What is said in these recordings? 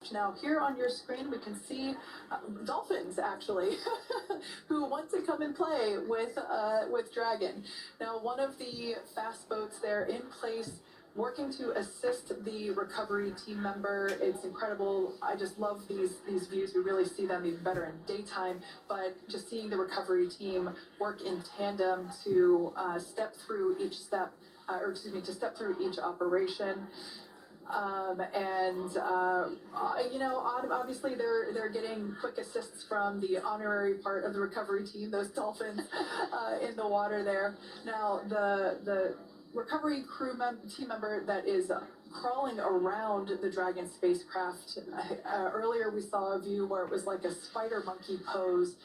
craft. Now here on your screen we can see dolphins actually who want to come and play with Dragon. Now one of the fast boats there in place working to assist the recovery team member. It's incredible. I just love these views. We really see them even better in daytime, but just seeing the recovery team work in tandem to step through each step, to step through each operation. Obviously they're getting quick assists from the honorary part of the recovery team, those dolphins in the water there. Now the recovery team member that is crawling around the Dragon spacecraft. Earlier we saw a view where it was like a spider monkey pose.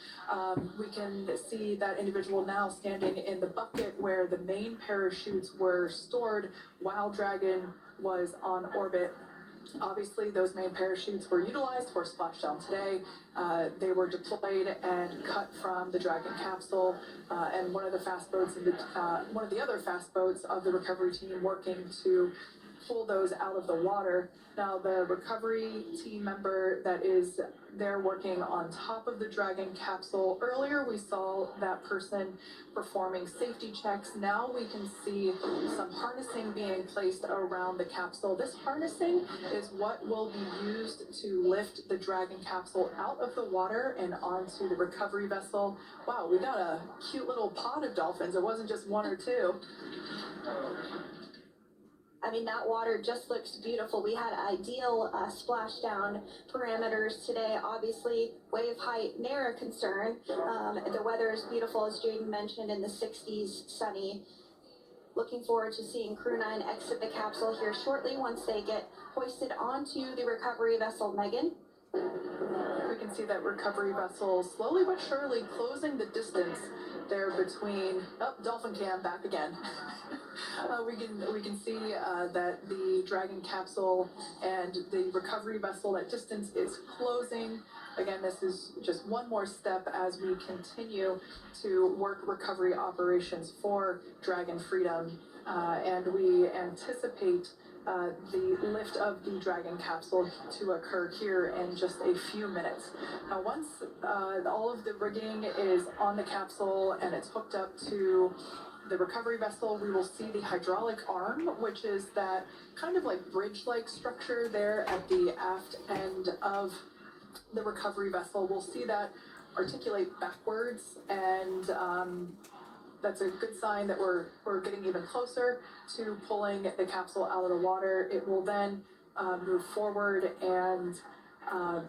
We can see that individual now standing in the bucket where the main parachutes were stored while Dragon was on orbit. Obviously, those main parachutes were utilized for splashdown today. They were deployed and cut from the Dragon capsule, and one of the other fast boats of the recovery team working to pull those out of the water. Now, the recovery team member that is there working on top of the Dragon capsule. Earlier, we saw that person performing safety checks. Now we can see some harnessing being placed around the capsule. This harnessing is what will be used to lift the Dragon capsule out of the water and onto the recovery vessel. Wow, we got a cute little pod of dolphins. It wasn't just one or two. I mean, that water just looks beautiful. We had ideal splashdown parameters today. Obviously, wave height, ne'er a concern. The weather is beautiful, as Jaden mentioned, in the 60s, sunny. Looking forward to seeing Crew 9 exit the capsule here shortly once they get hoisted onto the recovery vessel Megan. We can see that recovery vessel slowly but surely closing the distance there between, dolphin cam back again. We can see that the Dragon capsule and the recovery vessel, that distance is closing. Again, this is just one more step as we continue to work recovery operations for Dragon Freedom, and we anticipate the lift of the Dragon capsule to occur here in just a few minutes. Now, once all of the rigging is on the capsule and it's hooked up to the recovery vessel, we will see the hydraulic arm, which is that kind of like bridge-like structure there at the aft end of the recovery vessel. We'll see that articulate backwards, and that's a good sign that we're getting even closer to pulling the capsule out of the water. It will then move forward, and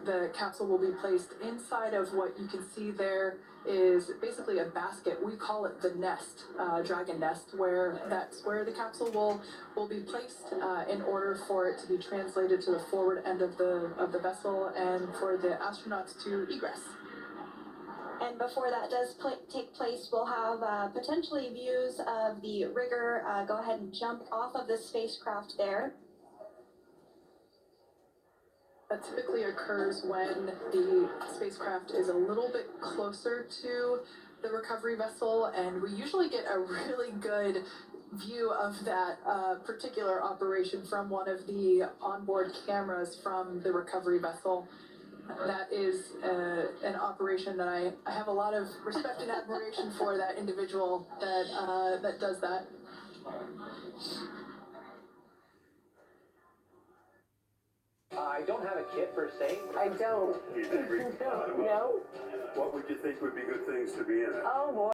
the capsule will be placed inside of what you can see there is basically a basket. We call it the nest, Dragon nest, that's where the capsule will be placed in order for it to be translated to the forward end of the vessel and for the astronauts to egress. And before that does take place, we'll have potentially views of the rigger go ahead and jump off of the spacecraft there. That typically occurs when the spacecraft is a little bit closer to the recovery vessel, and we usually get a really good view of that particular operation from one of the onboard cameras from the recovery vessel. That is an operation that I have a lot of respect and admiration for, that individual that does that. I don't have a kit per se. I don't. You didn't read No. What would you think would be good things to be in it? Oh boy.